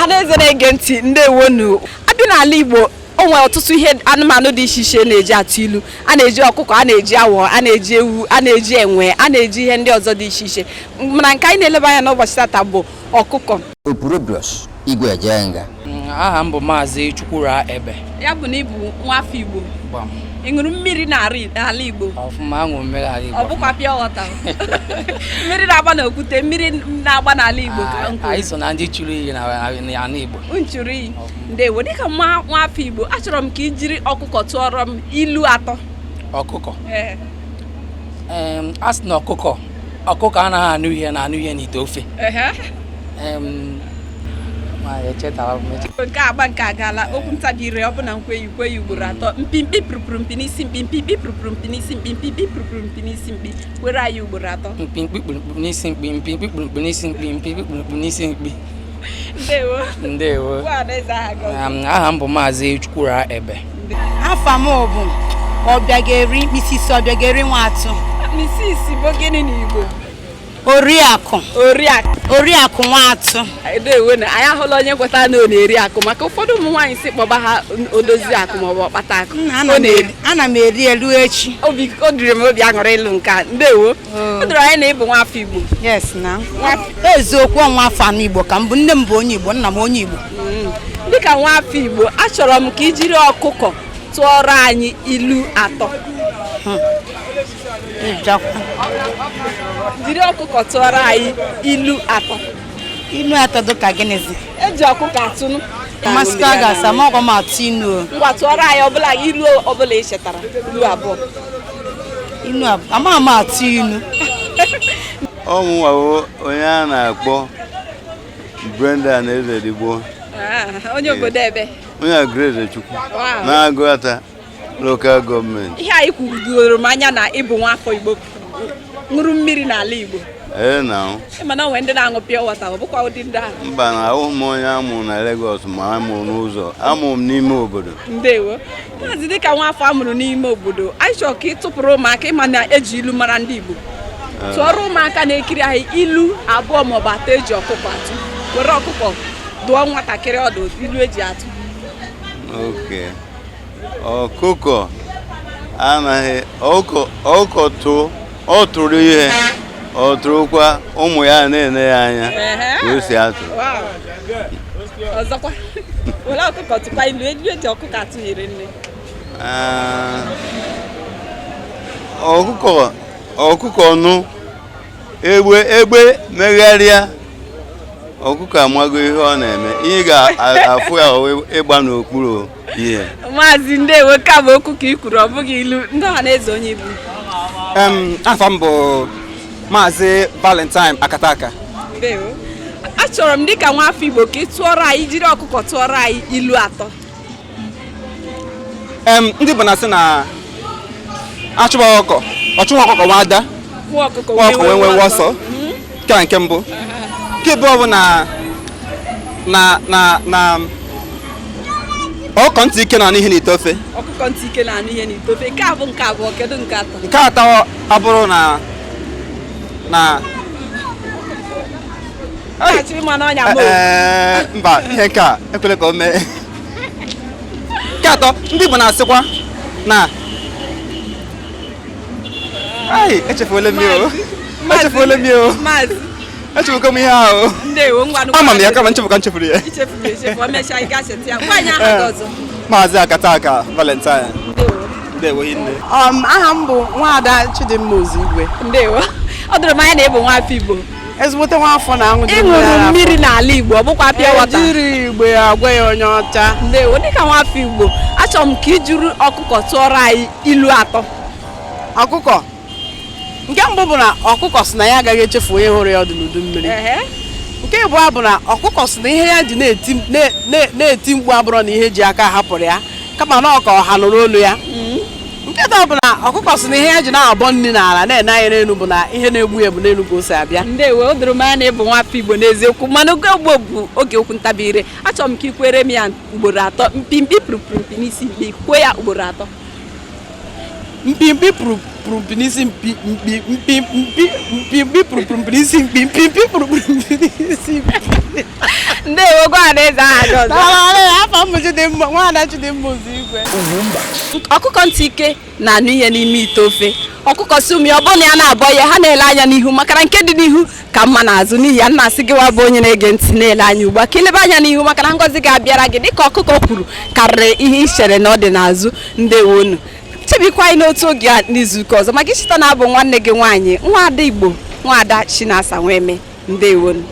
Ọhaneze na-ege ntị ndewonu. Abịa n'ala Igbo o nwere ọtụtụ ihe anụmanụ dị iche iche na-eji atụ ilu. A na-eji ọkụkọ, a na-eji awọ, a na-eji ewu, a na-eji enwe, a na-eji ihe ndị ọzọ dị iche iche. Mana nke anyị na-eleba anya n'ụbọchị tata bụ ọkụkọ. Opurobios Igwe Ejenga. Aha m bụ Maazị Chukwura Ebe. Ya bụ na ị bụ nwa afọ Igbo. Ị ṅụrụ mmiri n'ala Igbo? Ọfụma aṅụ mmiri ala Igbo. Ọ bụkwa pịa ọghọta. Mmiri na-agba n'okwute, mmiri na-agba n'ala Igbo ka nkụ. Anyị so na ndị chụrụ iyi n'ala Igbo. Nchụrụ iyi. Ndewo, dịka nwa afọ Igbo, achọrọ m ka ị jiri ọkụkọ tụọrọ m ilu atọ. Ọkụkọ. A sị na ọkụkọ anaghị anụ ihe na anụ ihe n'ite ofe. Nke agba nke agala okwu ntabire ọ bụ na nkweghị ugboro atọ. Mpimpi pụrụpụrụ mpi n'isi mpi, mpimpi pụrụpụrụ mpi n'isi mpi, mpimpi pụrụpụrụ mpi n'isi mpi. Were anyị ugboro atọ. Mpimpi pụrụpụrụ n'isi mpi, mpimpi pụrụpụrụ n'isi mpi, mpimpi pụrụpụrụ n'isi mpi. Ndewo. Ndewo. Aha m bụ Maazị Chukwura Ebe. Afa m bụ Ọbịageri, Mrs. Ọbịageri Nwatụ. Mrs. bụ gịnị n'Igbo? Oriakụ. Oriakụ Nwatụ. Ndewo na anyị ahụla onye kweta na ọ na-eri akụ maka ụfọdụ ụmụ nwaanyị si kpọba ha odozi akụ maọbụ ọkpata akụ. Ana m eri elu echi. O dịrị m obi aṅụrị ịlụ nke a. Ndewo. O doro anyị na ịbụ nwa afọ Igbo. Yes na. Eziokwu ọnwa afọ Igbo ka m bụ, nne m bụ onye Igbo, nna m onye Igbo. Dịka nwa afọ Igbo, achọrọ m ka ị jiri ọkụkọ tụọrọ anyị ilu atọ. Jiri ọkụkọ tụọrọ anyị ilu atọ. Ilu atọ dị ka gịnịzi? Eji ọkụkọ atụnụ. Masịkwa ga-asa ma ọgọ m atụ inu. Ngwa tụọrọ anyị ọbụla ilu ọbụla ị chetara. Ilu abụọ. Ilu abụọ. Ama m atụ inu. Ọmụnwawo onye a na-akpọ Brenda Ezedigbo. Onye obodo ebe? Onye Agreze Chukwu. Na-Agụata local gọọmenti. Ihe anyị kwudoro m anya na ịbụ nwa afọ Igbo ṅụrụ mmiri n'ala Igbo. Na mana onwe ndị na-aṅụ pịa wọta ọ bụkwa ụdị ndị ahụ. Mba, na ahụghị m onye amụrụ na Lagos ma amụrụ n'ụzọ. Amụrụ m n'ime obodo. Ndewo. Maazị dịka nwa afọ amụrụ n'ime obodo, anyị chọrọ ka ị tụpụrụ ụmụaka ịma na eji ilu mara ndị Igbo. Tụọrọ ụmụaka na-ekiri anyị ilu abụọ maọbụ atọ eji ọkụkọ atụ. Were ọkụkọ dụọ nwatakịrị ọdụ ilu eji atụ. Okay. Ọkụkọ anaghị ọkụkọ tụọ, ọ tụrụ ihe, ọ tụrụkwa ụmụ ya na-ene ya anya ka o si atụ. Ọzọkwa, were ọkụkọ tụkwa ilu eji ọkụkọ atụnyere nne. Ọkụkọ nụ egbe megharịa, ọkụkọ amago ihe ọ na-eme, ihe ga-afụ ya ịgba n'okpuru ihe. Maazị ndewo, ka bụ okwu ka ị kwuru, ọ bụghị ilu. Ndị Ọhaneze onye Igbo. Afọ m bụ Maazị Valentine Akataka. Ndewo. Achọrọ m dịka nwa afọ Igbo ka ị tụọrọ anyị, jiri ọkụkọ tụọrọ anyị ilu atọ. Ndị Igbo na-asị na achụba ọkụkọ nwa ada, nwa ọkụkọ wee nwe ọsọ. Nke mbụ. Nke bụ na ọkụkọ ntị ike na-anụ ihe n'ite ofe. Ọkụkọ ntị ike na-anụ ihe n'ite ofe. Nke abụọ, kedu nke atọ? Nke atọ abụrụ na mba, ihe nke a ekwele ka o mee. Nke atọ, ndị Igbo na-asịkwa na echefuola m echefugo m ihe ahụ. Ama m ya kama nchefuru ya. Maazị Akataka Valentine. Ndewo hinne. Aha m bụ Nwaada Chidimma Ozigwe. Ndewo. Ọ dịrị m anya na ịbụ nwa afọ Igbo. Ezigbote nwa afọ na-aṅụ ịṅụrụ mmiri n'ala Igbo, ọ bụkwa pịa wọta. Ejiri igbe agwa ya onye ọcha. Ndewo, dịka nwa afọ Igbo, achọrọ m ka ị jiri ọkụkọ tụọrọ anyị ilu atọ. Ọkụkọ. Nke mbụ bụ na ọkụkọ sị na ya agaghị echefu onye hụrụ ya ọdụ n'udu mmiri. Nke abụọ bụ na ọkụkọ sị na ihe ya ji na-eti mkpu abụrụ na ihe ji aka hapụrụ ya, kama na ọha nụrụ olu ya. Nke atọ bụ na ọkụkọ sị na ihe ya ji na-abọ nri n'ala na-ene anya n'elu bụ na ihe na-egbu ya bụ n'elu ka o si abịa. Ndewo, o doro m anya na ịbụ nwa afọ Igbo n'eziokwu, mana oge ugbo bụ oge okwu ntabire. Achọrọ m ka ị kwere m ya ugboro atọ. Mpimpi pụrụpụrụ mpi n'isi mpi, kwuo ya ugboro atọ. mpimpi pụrụ mpi n'isi mpi mpimpi pụrụ mpi n'isi mpi mpimpi pụrụ mpi n'isi mpi. Ndewo gwa Adaeze aha gị ọzọ. Afọ m Chidimma, Nwaada Chidimma Ụzọigwe. Ọkụkọ ntị ike na-anụ ihe n'ime ite ofe. Ọkụkọ si ụmụ ya ọ bụrụ na ya na-abọ ya ha na-ele anya n'ihu maka na nke dị n'ihu ka mma n'azụ n'ihi ya nna asị gị wa bụ onye na-ege ntị na-ele anya ugbu a ka ilebe anya n'ihu maka na ngọzi ga-abịara gị dịka ọkụkọ kwuru karịrị ihe i chere na ọ dị n'azụ. Ndewonu chebikwa anyị n'otu oge a n'izuụka ọzọ maka ịchịta na abụ nwanne gị nwaanyị Nwaada Igbo Nwaada Chinasa Nweme. Ndewonu.